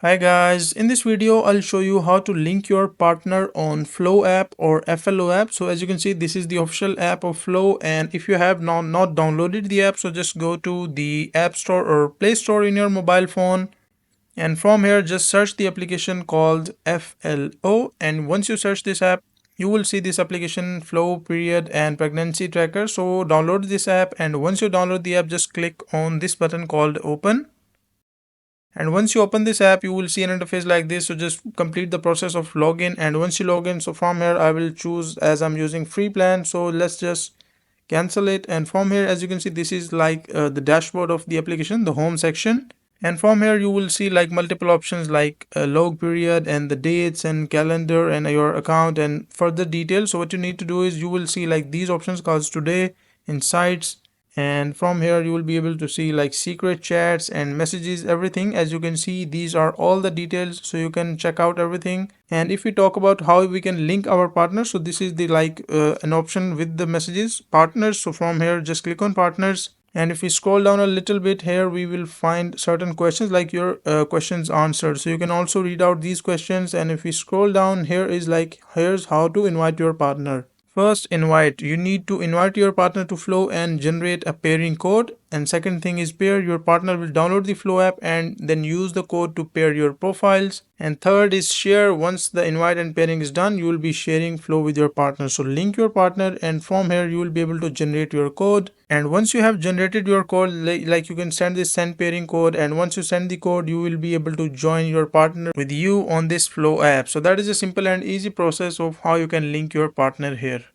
Hi guys, in this video I'll show you how to link your partner on Flow app or FLO app. So as you can see, this is the official app of Flow, and if you have not downloaded the app, so just go to the App Store or Play Store in your mobile phone, and from here just search the application called FLO, and once you search this app you will see this application Flow period and pregnancy tracker. So download this app, and once you download the app just click on this button called open. And once you open this app you will see an interface like this. So just complete the process of login, and once you log in, so from here I will choose, as I'm using free plan, so let's just cancel it. And from here, as you can see, this is like the dashboard of the application, the home section. And from here you will see like multiple options like log period and the dates and calendar and your account and further details. So what you need to do is you will see like these options called today, insights, and from here you will be able to see like secret chats and messages, everything. As you can see, these are all the details, so you can check out everything. And if we talk about how we can link our partners, so this is the an option with the messages partners. So from here just click on partners, and if we scroll down a little bit here we will find certain questions like your questions answered. So you can also read out these questions, and if we scroll down, here is like here's how to invite your partner. First, invite. You need to invite your partner to Flow and generate a pairing code. And second thing is pair. Your partner will download the Flow app and then use the code to pair your profiles. And third is share. Once the invite and pairing is done, you will be sharing Flow with your partner. So link your partner, and from here you will be able to generate your code. And once you have generated your code, like you can send this send pairing code, and once you send the code you will be able to join your partner with you on this Flow app. So that is a simple and easy process of how you can link your partner here.